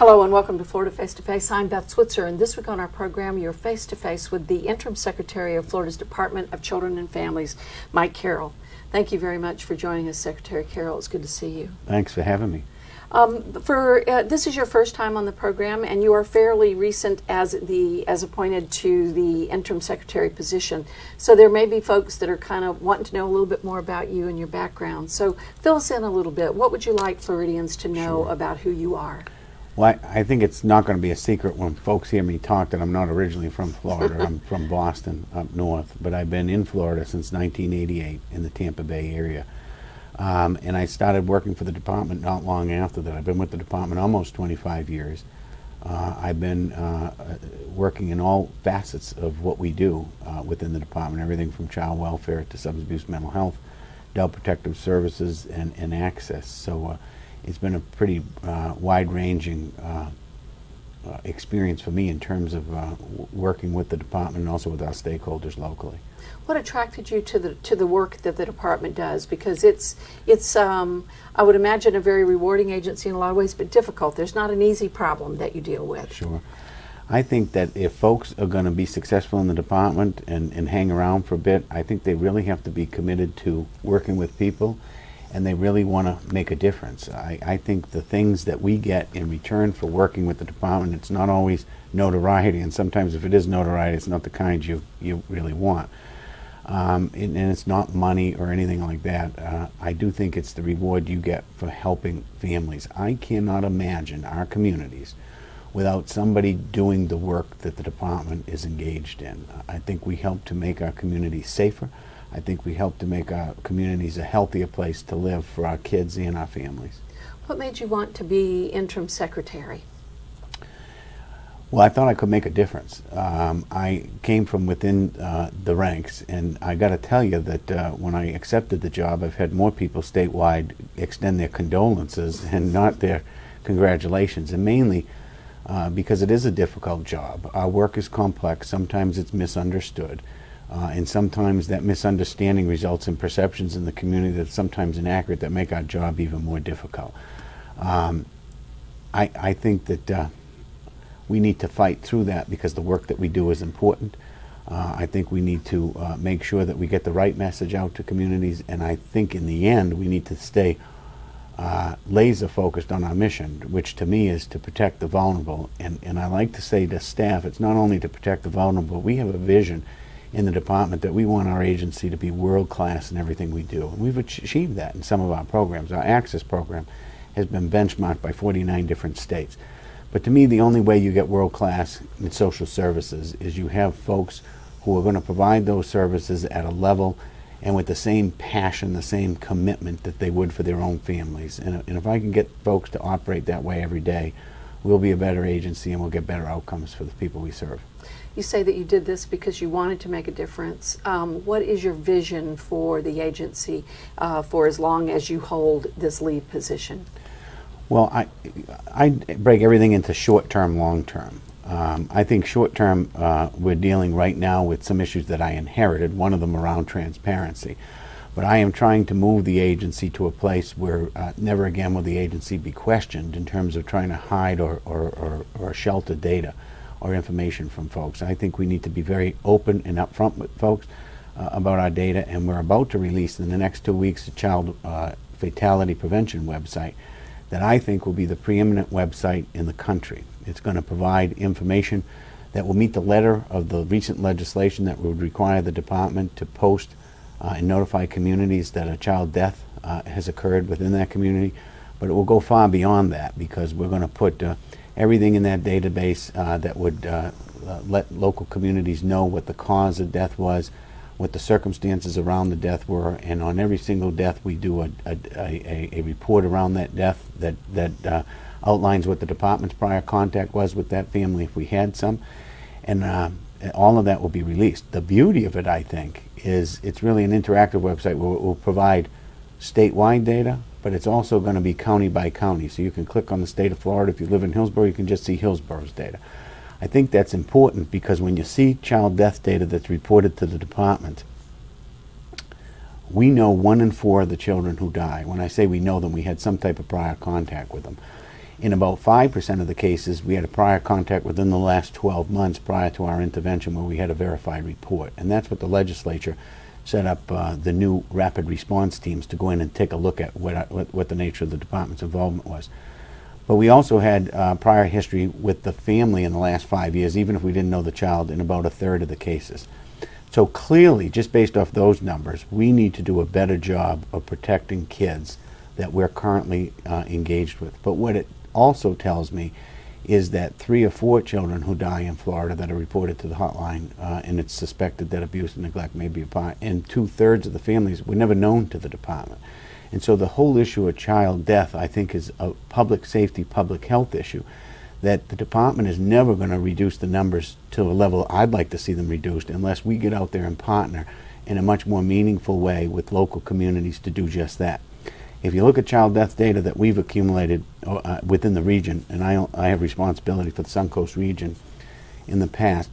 Hello and welcome to Florida Face to Face. I'm Beth Switzer, and this week on our program, you're face to face with the Interim Secretary of Florida's Department of Children and Families, Mike Carroll. Thank you very much for joining us, Secretary Carroll. It's good to see you. Thanks for having me. This is your first time on the program, and you are fairly recent as appointed to the interim secretary position. So there may be folks that are kind of wanting to know a little bit more about you and your background. So fill us in a little bit. What would you like Floridians to know about who you are? Well, I think it's not going to be a secret when folks hear me talk that I'm not originally from Florida. I'm from Boston, up north, but I've been in Florida since 1988 in the Tampa Bay area. And I started working for the department not long after that. I've been with the department almost 25 years. I've been working in all facets of what we do within the department, everything from child welfare to substance abuse, mental health, adult protective services, and access. So it's been a pretty wide-ranging experience for me in terms of working with the department and also with our stakeholders locally. What attracted you to the work that the department does? Because it's I would imagine a very rewarding agency in a lot of ways, but difficult. There's not an easy problem that you deal with. Sure. I think that if folks are going to be successful in the department and hang around for a bit, I think they really have to be committed to working with people, and they really want to make a difference. I think the things that we get in return for working with the department, it's not always notoriety, and sometimes if it is notoriety, it's not the kind you really want. And it's not money or anything like that. I do think it's the reward you get for helping families. I cannot imagine our communities without somebody doing the work that the department is engaged in. I think we help to make our communities safer. I think we help to make our communities a healthier place to live for our kids and our families. What made you want to be interim secretary? Well, I thought I could make a difference. I came from within the ranks, and I got to tell you that when I accepted the job, I've had more people statewide extend their condolences and not their congratulations, and mainly because it is a difficult job. Our work is complex. Sometimes it's misunderstood, and sometimes that misunderstanding results in perceptions in the community that are sometimes inaccurate that make our job even more difficult. I think that we need to fight through that because the work that we do is important. I think we need to make sure that we get the right message out to communities, and I think in the end we need to stay laser focused on our mission, which to me is to protect the vulnerable. And I like to say to staff, it's not only to protect the vulnerable, we have a vision in the department that we want our agency to be world-class in everything we do. And we've achieved that in some of our programs. Our Access program has been benchmarked by 49 different states. But to me, the only way you get world-class in social services is you have folks who are going to provide those services at a level and with the same passion, the same commitment that they would for their own families. And if I can get folks to operate that way every day, we'll be a better agency and we'll get better outcomes for the people we serve. You say that you did this because you wanted to make a difference. What is your vision for the agency for as long as you hold this lead position? Well, I break everything into short-term, long-term. I think short-term, we're dealing right now with some issues that I inherited, one of them around transparency. But I am trying to move the agency to a place where never again will the agency be questioned in terms of trying to hide or shelter data or information from folks. I think we need to be very open and upfront with folks about our data, and we're about to release in the next 2 weeks a child fatality prevention website that I think will be the preeminent website in the country. It's going to provide information that will meet the letter of the recent legislation that would require the department to post and notify communities that a child death has occurred within that community. But it will go far beyond that because we're going to put everything in that database that would let local communities know what the cause of death was, what the circumstances around the death were, and on every single death we do a report around that death that outlines what the department's prior contact was with that family if we had some, and all of that will be released. The beauty of it, I think, is it's really an interactive website where it will provide statewide data, but it's also going to be county by county, so you can click on the state of Florida. If you live in Hillsborough, you can just see Hillsborough's data. I think that's important because when you see child death data that's reported to the department, we know 1 in 4 of the children who die. When I say we know them, we had some type of prior contact with them. In about 5% of the cases, we had a prior contact within the last 12 months prior to our intervention where we had a verified report. And that's what the legislature set up the new rapid response teams to go in and take a look at what the nature of the department's involvement was. But we also had prior history with the family in the last 5 years, even if we didn't know the child, in about a third of the cases. So clearly, just based off those numbers, we need to do a better job of protecting kids that we're currently engaged with. But what it also tells me is that 3 or 4 children who die in Florida that are reported to the hotline, and it's suspected that abuse and neglect may be a part, and 2/3 of the families were never known to the department. And so the whole issue of child death, I think, is a public safety, public health issue that the department is never going to reduce the numbers to a level I'd like to see them reduced unless we get out there and partner in a much more meaningful way with local communities to do just that. If you look at child death data that we've accumulated within the region, and I have responsibility for the Suncoast region in the past,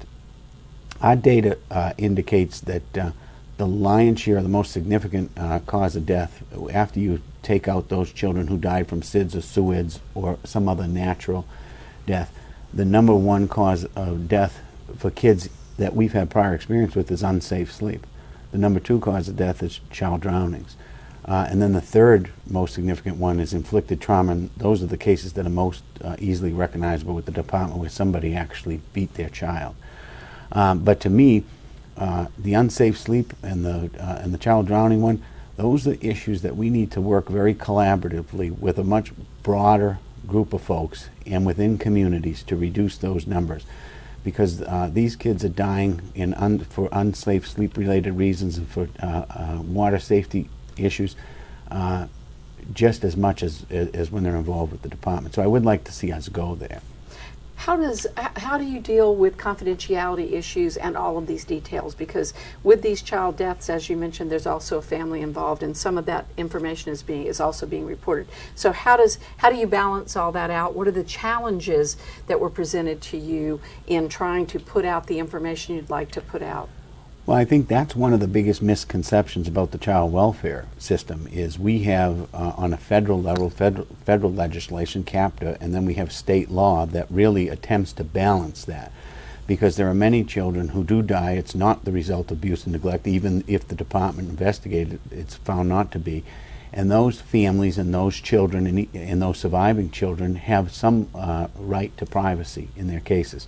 our data indicates that the lion's share, the most significant cause of death, after you take out those children who died from SIDS or SUIDS or some other natural death, the number one cause of death for kids that we've had prior experience with is unsafe sleep. The number 2 cause of death is child drownings. And then the third most significant one is inflicted trauma, and those are the cases that are most easily recognizable with the department where somebody actually beat their child. But to me, the unsafe sleep and the child drowning one, those are issues that we need to work very collaboratively with a much broader group of folks and within communities to reduce those numbers. Because these kids are dying for unsafe sleep-related reasons and for water safety issues just as much as when they're involved with the department. So I would like to see us go there. How do you deal with confidentiality issues and all of these details? Because with these child deaths, as you mentioned, there's also a family involved, and some of that information is also being reported. So how do you balance all that out? What are the challenges that were presented to you in trying to put out the information you'd like to put out? Well, I think that's one of the biggest misconceptions about the child welfare system is we have on a federal level, federal legislation, CAPTA, and then we have state law that really attempts to balance that. Because there are many children who do die. It's not the result of abuse and neglect, even if the department investigated, it's found not to be. And those families and those children and those surviving children have some right to privacy in their cases.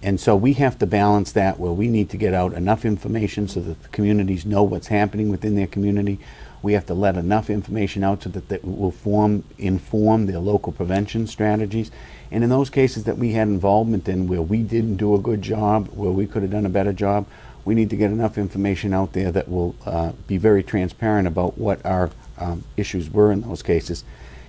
And so we have to balance that where we need to get out enough information so that the communities know what's happening within their community. We have to let enough information out so that that will inform their local prevention strategies. And in those cases that we had involvement in where we didn't do a good job, where we could have done a better job, we need to get enough information out there that will be very transparent about what our issues were in those cases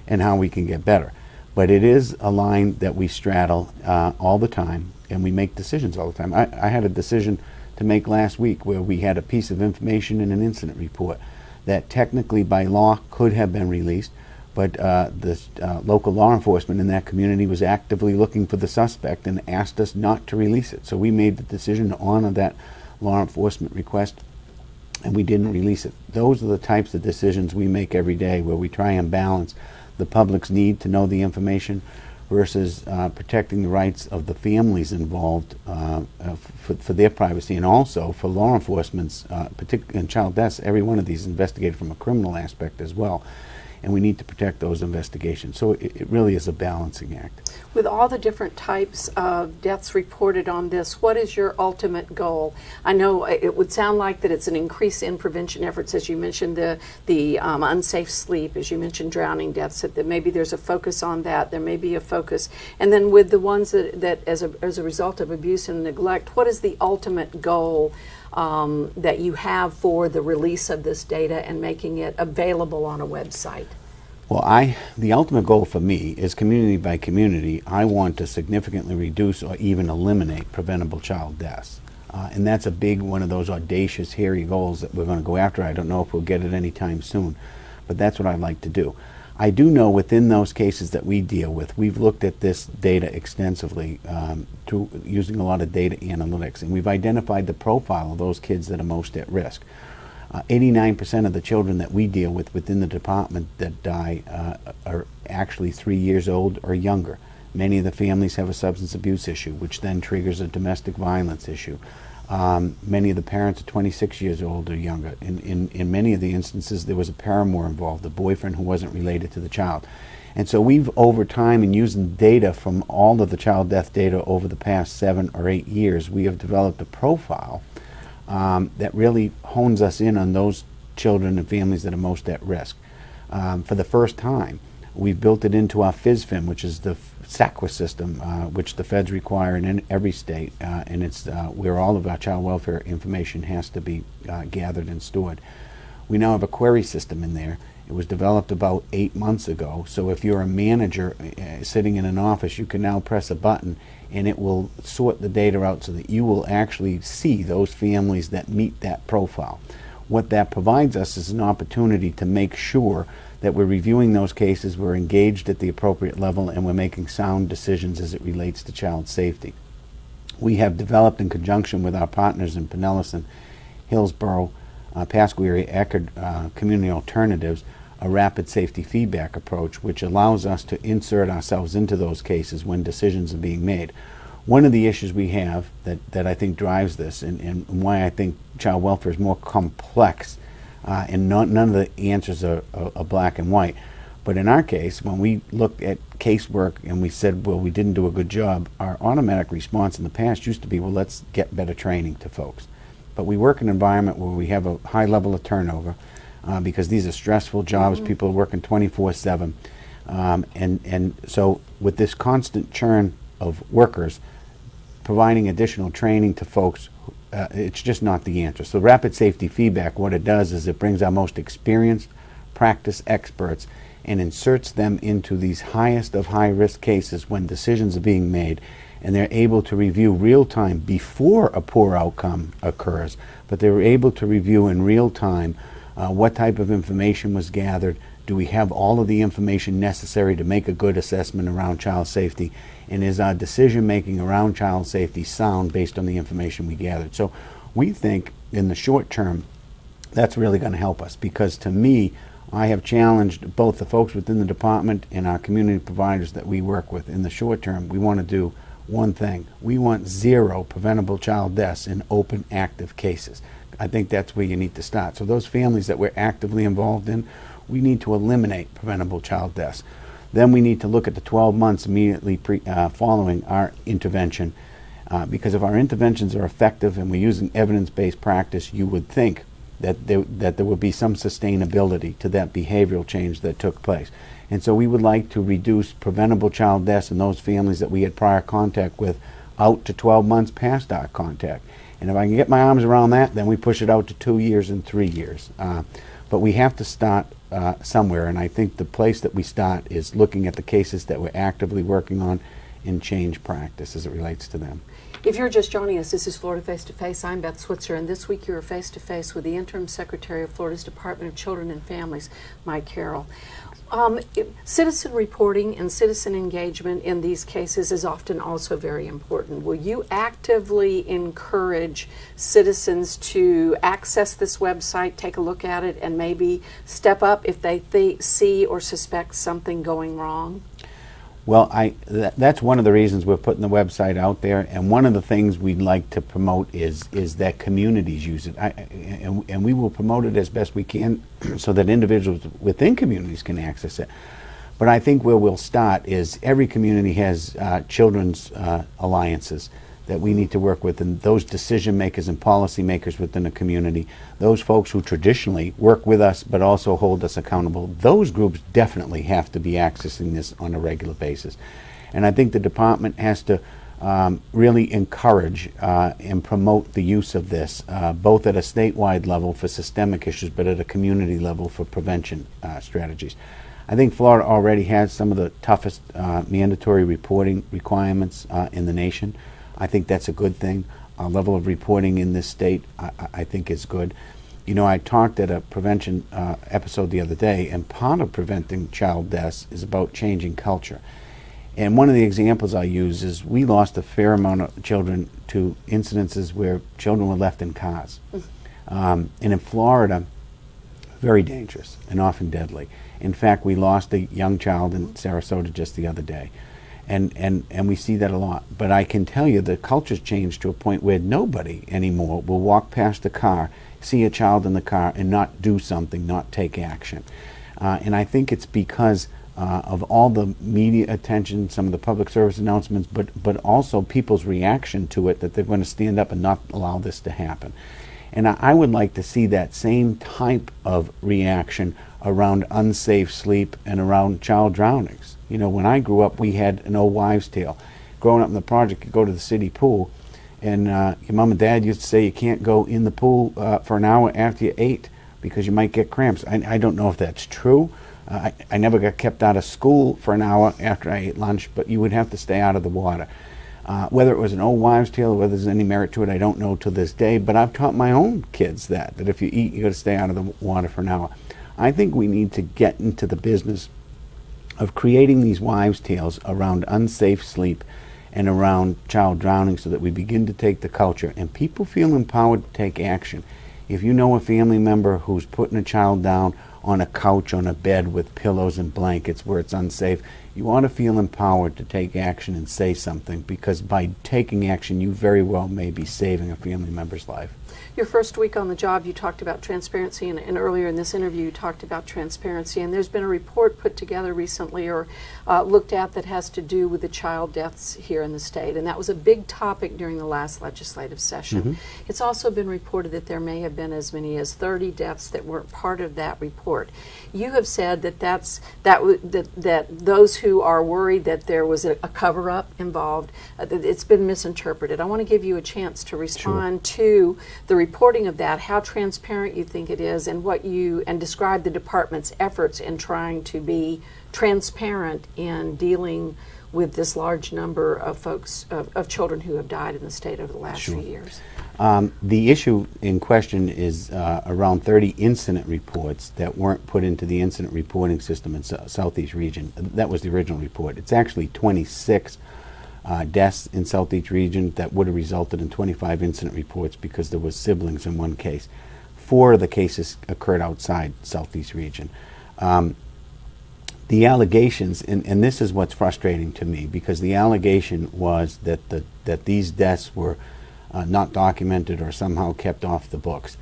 and how we can get better. But it is a line that we straddle all the time, and we make decisions all the time. I had a decision to make last week where we had a piece of information in an incident report that technically by law could have been released, but the local law enforcement in that community was actively looking for the suspect and asked us not to release it. So we made the decision to honor that law enforcement request, and we didn't release it. Those are the types of decisions we make every day where we try and balance the public's need to know the information versus protecting the rights of the families involved for their privacy, and also for law enforcement's, particularly in child deaths, every one of these is investigated from a criminal aspect as well. And we need to protect those investigations. So it really is a balancing act. With all the different types of deaths reported on this, what is your ultimate goal? I know it would sound like that it's an increase in prevention efforts, as you mentioned, the unsafe sleep, as you mentioned, drowning deaths, that maybe there's a focus on that, there may be a focus. And then with the ones that as a result of abuse and neglect, what is the ultimate goal that you have for the release of this data and making it available on a website? Well, the ultimate goal for me is community by community. I want to significantly reduce or even eliminate preventable child deaths. And that's a big one of those audacious, hairy goals that we're going to go after. I don't know if we'll get it anytime soon, but that's what I'd like to do. I do know within those cases that we deal with, we've looked at this data extensively using a lot of data analytics, and we've identified the profile of those kids that are most at risk. 89% of the children that we deal with within the department that die are actually 3 years old or younger. Many of the families have a substance abuse issue, which then triggers a domestic violence issue. Many of the parents are 26 years old or younger. In many of the instances, there was a paramour involved, a boyfriend who wasn't related to the child. And so we've, over time, and using data from all of the child death data over the past 7 or 8 years, we have developed a profile that really hones us in on those children and families that are most at risk. For the first time, we've built it into our FISFIM, which is the SACWA system, which the feds require in every state, and it's where all of our child welfare information has to be gathered and stored. We now have a query system in there. It was developed about 8 months ago, so if you're a manager sitting in an office, you can now press a button and it will sort the data out so that you will actually see those families that meet that profile. What that provides us is an opportunity to make sure that we're reviewing those cases, we're engaged at the appropriate level, and we're making sound decisions as it relates to child safety. We have developed, in conjunction with our partners in Pinellas and Hillsborough, Pasquary, Eckerd Community Alternatives, a rapid safety feedback approach, which allows us to insert ourselves into those cases when decisions are being made. One of the issues we have that I think drives this, and why I think child welfare is more complex, and none of the answers are black and white. But in our case, when we looked at casework and we said, well, we didn't do a good job, our automatic response in the past used to be, well, let's get better training to folks. But we work in an environment where we have a high level of turnover because these are stressful jobs. People are working 24/7. And so with this constant churn of workers, providing additional training to folks, it's just not the answer. So rapid safety feedback, what it does is it brings our most experienced practice experts and inserts them into these highest of high-risk cases when decisions are being made, and they're able to review real time before a poor outcome occurs, but they're able to review in real time what type of information was gathered, do we have all of the information necessary to make a good assessment around child safety, and is our decision making around child safety sound based on the information we gathered. So we think in the short term that's really going to help us, because to me, I have challenged both the folks within the department and our community providers that we work with. In the short term, we want to do one thing. We want 0 preventable child deaths in open, active cases. I think that's where you need to start. So those families that we're actively involved in, we need to eliminate preventable child deaths. Then we need to look at the 12 months immediately following our intervention, because if our interventions are effective and we're using evidence-based practice, you would think that there would be some sustainability to that behavioral change that took place. And so we would like to reduce preventable child deaths in those families that we had prior contact with out to 12 months past our contact. And if I can get my arms around that, then we push it out to 2 years and 3 years. But we have to start somewhere, and I think the place that we start is looking at the cases that we're actively working on and change practice as it relates to them. If you're just joining us, this is Florida Face to Face. I'm Beth Switzer, and this week you're face to face with the Interim Secretary of Florida's Department of Children and Families, Mike Carroll. Citizen reporting and citizen engagement in these cases is often also very important. Will you actively encourage citizens to access this website, take a look at it, and maybe step up if they see or suspect something going wrong? Well, that's one of the reasons we're putting the website out there, and one of the things we'd like to promote is that communities use it, and we will promote it as best we can so that individuals within communities can access it. But I think where we'll start is every community has children's alliances that we need to work with, and those decision makers and policy makers within a community, those folks who traditionally work with us but also hold us accountable, those groups definitely have to be accessing this on a regular basis. And I think the department has to really encourage and promote the use of this, both at a statewide level for systemic issues, but at a community level for prevention strategies. I think Florida already has some of the toughest mandatory reporting requirements in the nation. I think that's a good thing. Our level of reporting in this state, I think, is good. You know, I talked at a prevention episode the other day, and part of preventing child deaths is about changing culture. And one of the examples I use is we lost a fair amount of children to incidences where children were left in cars. And in Florida, very dangerous and often deadly. In fact, we lost a young child in Sarasota just the other day. And we see that a lot. But I can tell you the culture's changed to a point where nobody anymore will walk past a car, see a child in the car, and not do something, not take action. And I think it's because of all the media attention, some of the public service announcements, but also people's reaction to it, that they're going to stand up and not allow this to happen. And I would like to see that same type of reaction around unsafe sleep and around child drownings. You know, when I grew up, we had an old wives' tale. Growing up in the project, you go to the city pool, and your mom and dad used to say you can't go in the pool for an hour after you ate because you might get cramps. I don't know if that's true. I never got kept out of school for an hour after I ate lunch, but you would have to stay out of the water. Whether it was an old wives' tale or whether there's any merit to it, I don't know to this day, but I've taught my own kids that if you eat, you got to stay out of the water for an hour. I think we need to get into the business of creating these wives' tales around unsafe sleep and around child drowning so that we begin to take the culture and people feel empowered to take action. If you know a family member who's putting a child down on a couch, on a bed with pillows and blankets where it's unsafe, you ought to feel empowered to take action and say something, because by taking action you very well may be saving a family member's life. Your first week on the job, you talked about transparency, and earlier in this interview you talked about transparency, and there's been a report put together recently or looked at that has to do with the child deaths here in the state, and that was a big topic during the last legislative session. Mm-hmm. It's also been reported that there may have been as many as 30 deaths that weren't part of that report. You have said that that those who are worried that there was a cover-up involved, that it's been misinterpreted. I want to give you a chance to respond to the reporting of that, how transparent you think it is, and describe the department's efforts in trying to be transparent in dealing with this large number of folks, of children who have died in the state over the last few years. The issue in question is around 30 incident reports that weren't put into the incident reporting system in Southeast region. That was the original report. It's actually 26 deaths in Southeast region that would have resulted in 25 incident reports because there was siblings in one case. 4 of the cases occurred outside Southeast region. The allegations, and this is what's frustrating to me, because the allegation was that these deaths were not documented or somehow kept off the books.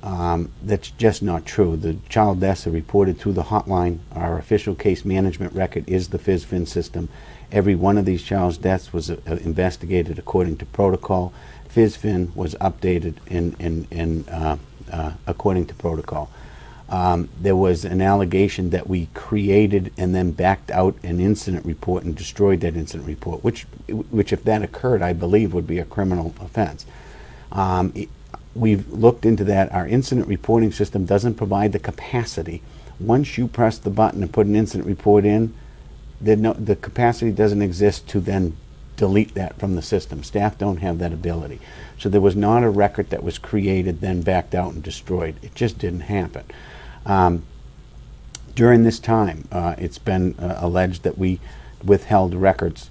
That's just not true. The child deaths are reported through the hotline. Our official case management record is the FISFIN system. Every one of these child deaths was investigated according to protocol. FISFIN was updated according to protocol. There was an allegation that we created and then backed out an incident report and destroyed that incident report, which if that occurred, I believe would be a criminal offense. We've looked into that. Our incident reporting system doesn't provide the capacity. Once you press the button and put an incident report in, the capacity doesn't exist to then delete that from the system. Staff don't have that ability. So there was not a record that was created, then backed out and destroyed. It just didn't happen. During this time, it's been alleged that we withheld records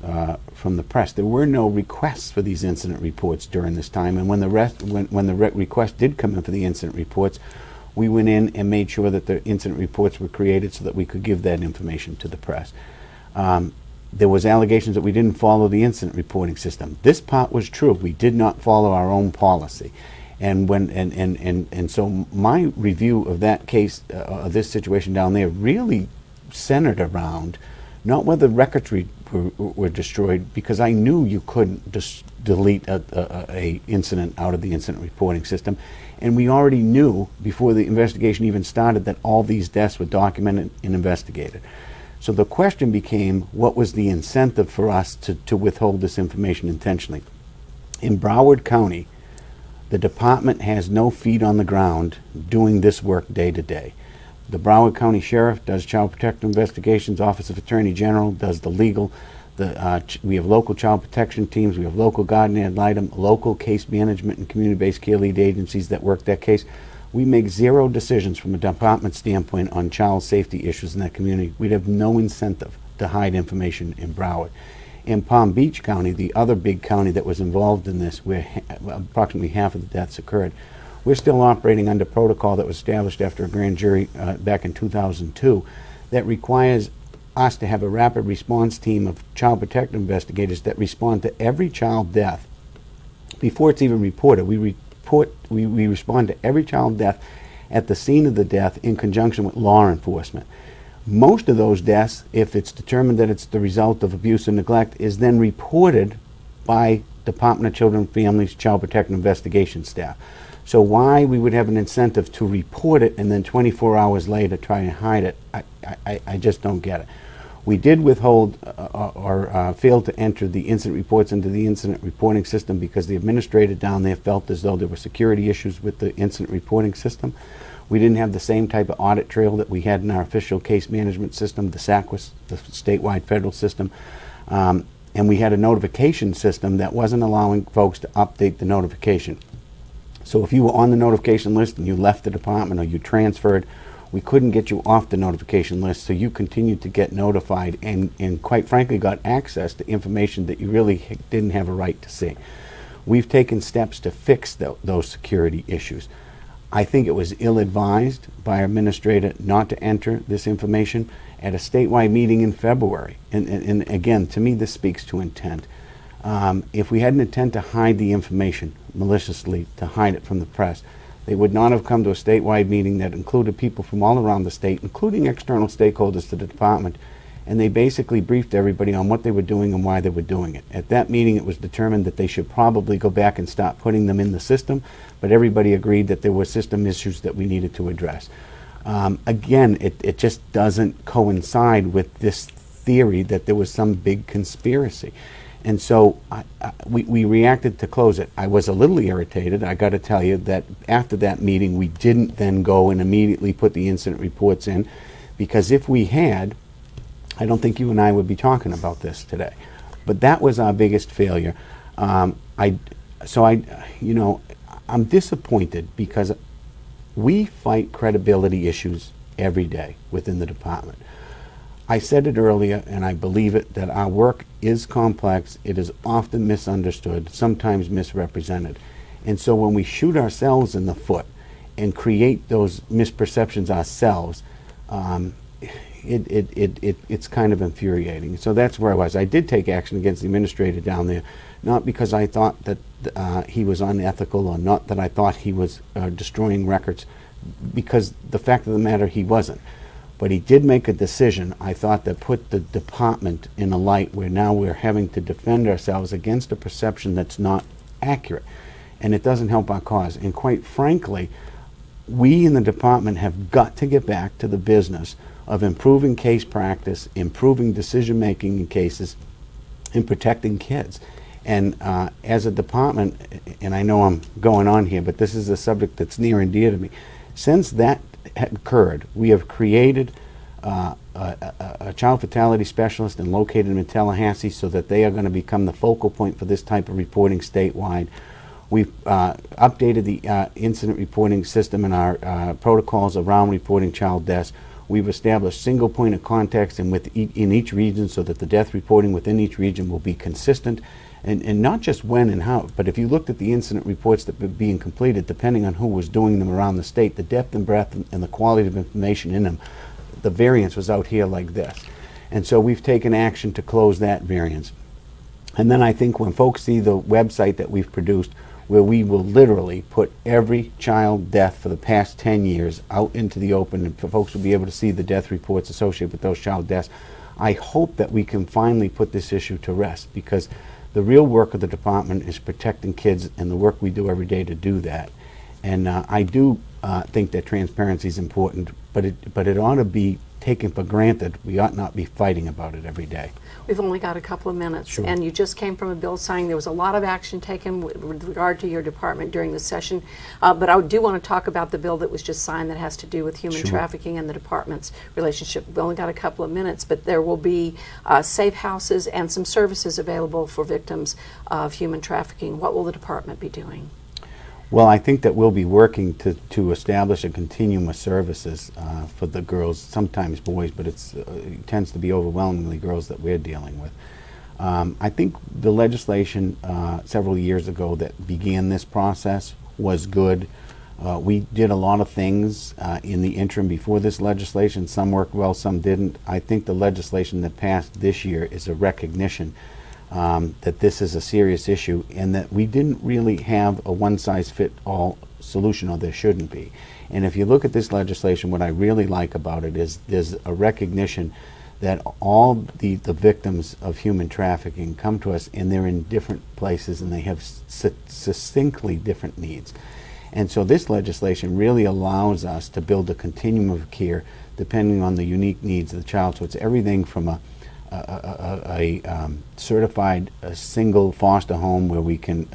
from the press. There were no requests for these incident reports during this time, and when the request did come in for the incident reports, we went in and made sure that the incident reports were created so that we could give that information to the press. There was allegations that we didn't follow the incident reporting system. This part was true. We did not follow our own policy. And so my review of that case, of this situation down there, really centered around not whether records were destroyed, because I knew you couldn't just delete a incident out of the incident reporting system, and we already knew before the investigation even started that all these deaths were documented and investigated. So the question became, what was the incentive for us to withhold this information intentionally? In Broward County, the department has no feet on the ground doing this work day to day. The Broward County Sheriff does child protective investigations, Office of Attorney General does the legal. We have local child protection teams, we have local guardian ad litem, local case management and community-based care lead agencies that work that case. We make zero decisions from a department standpoint on child safety issues in that community. We'd have no incentive to hide information in Broward. In Palm Beach County, the other big county that was involved in this, where approximately half of the deaths occurred, We're still operating under protocol that was established after a grand jury back in 2002 that requires us to have a rapid response team of child protective investigators that respond to every child death before it's even reported. We respond to every child death at the scene of the death in conjunction with law enforcement. Most of those deaths, if it's determined that it's the result of abuse and neglect, is then reported by Department of Children and Families Child Protective Investigation staff. So why we would have an incentive to report it and then 24 hours later try and hide it, I just don't get it. We did withhold or fail to enter the incident reports into the incident reporting system because the administrator down there felt as though there were security issues with the incident reporting system. We didn't have the same type of audit trail that we had in our official case management system, the SACWIS, the statewide federal system. And we had a notification system that wasn't allowing folks to update the notification. So if you were on the notification list and you left the department or you transferred, we couldn't get you off the notification list, so you continued to get notified and quite frankly got access to information that you really didn't have a right to see. We've taken steps to fix those security issues. I think it was ill-advised by our administrator not to enter this information at a statewide meeting in February. And again, to me, this speaks to intent. If we had an intent to hide the information maliciously, to hide it from the press, they would not have come to a statewide meeting that included people from all around the state, including external stakeholders to the department, and they basically briefed everybody on what they were doing and why they were doing it. At that meeting, it was determined that they should probably go back and stop putting them in the system, but everybody agreed that there were system issues that we needed to address. Again, it just doesn't coincide with this theory that there was some big conspiracy. And so we reacted to close it. I was a little irritated, I got to tell you, that after that meeting we didn't then go and immediately put the incident reports in, because if we had, I don't think you and I would be talking about this today. But that was our biggest failure. I'm disappointed because we fight credibility issues every day within the department. I said it earlier, and I believe it, that our work is complex, it is often misunderstood, sometimes misrepresented. And so when we shoot ourselves in the foot and create those misperceptions ourselves, it's kind of infuriating. So that's where I was. I did take action against the administrator down there, not because I thought that he was unethical or not that I thought he was destroying records, because the fact of the matter, he wasn't. But he did make a decision, I thought, that put the department in a light where now we're having to defend ourselves against a perception that's not accurate. And it doesn't help our cause. And quite frankly, we in the department have got to get back to the business of improving case practice, improving decision-making in cases, and protecting kids. And as a department, and I know I'm going on here, but this is a subject that's near and dear to me. Since that occurred, we have created a child fatality specialist and located them in Tallahassee so that they are going to become the focal point for this type of reporting statewide. We've updated the incident reporting system and our protocols around reporting child deaths. We've established single point of contacts in each region so that the death reporting within each region will be consistent. And not just when and how, but if you looked at the incident reports that were being completed, depending on who was doing them around the state, the depth and breadth and the quality of information in them, the variance was out here like this. And so we've taken action to close that variance. And then I think when folks see the website that we've produced, where we will literally put every child death for the past 10 years out into the open, and for folks will be able to see the death reports associated with those child deaths, I hope that we can finally put this issue to rest, because the real work of the department is protecting kids, and the work we do every day to do that. And I do think that transparency is important, but it ought to be taken for granted. We ought not be fighting about it every day. We've only got a couple of minutes, Sure. And you just came from a bill signing. There was a lot of action taken with regard to your department during the session, but I do want to talk about the bill that was just signed that has to do with human Sure. trafficking and the department's relationship. We've only got a couple of minutes, but there will be safe houses and some services available for victims of human trafficking. What will the department be doing? Well, I think that we'll be working to establish a continuum of services for the girls, sometimes boys, but it tends to be overwhelmingly girls that we're dealing with. I think the legislation several years ago that began this process was good. We did a lot of things in the interim before this legislation. Some worked well, some didn't. I think the legislation that passed this year is a recognition that this is a serious issue and that we didn't really have a one-size-fit-all solution, or there shouldn't be. And if you look at this legislation, what I really like about it is there's a recognition that all the victims of human trafficking come to us and they're in different places and they have succinctly different needs. And so this legislation really allows us to build a continuum of care depending on the unique needs of the child. So it's everything from a certified single foster home where we can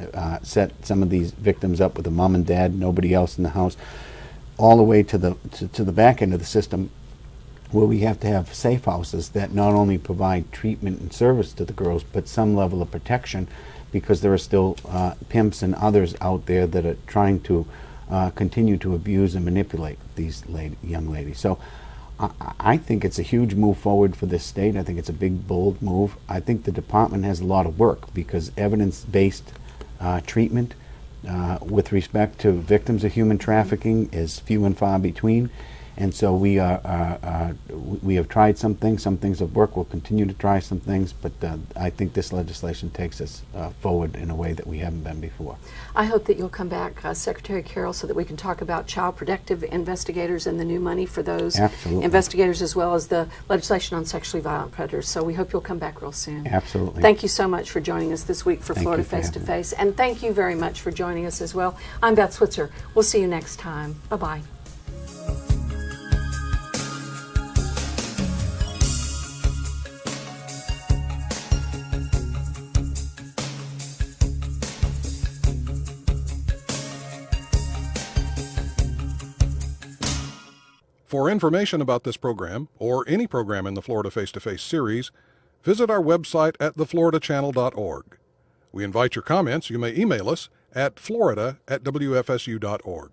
set some of these victims up with a mom and dad, nobody else in the house, all the way to the back end of the system where we have to have safe houses that not only provide treatment and service to the girls, but some level of protection, because there are still pimps and others out there that are trying to continue to abuse and manipulate these young ladies. So I think it's a huge move forward for this state. I think it's a big, bold move. I think the department has a lot of work because evidence-based treatment with respect to victims of human trafficking is few and far between. And so we have tried some things have worked. We'll continue to try some things, but I think this legislation takes us forward in a way that we haven't been before. I hope that you'll come back, Secretary Carroll, so that we can talk about child protective investigators and the new money for those investigators, as well as the legislation on sexually violent predators. So we hope you'll come back real soon. Absolutely. Thank you so much for joining us this week for Florida Face to Face. And thank you very much for joining us as well. I'm Beth Switzer. We'll see you next time. Bye-bye. For information about this program, or any program in the Florida Face-to-Face series, visit our website at thefloridachannel.org. We invite your comments. You may email us at florida@wfsu.org.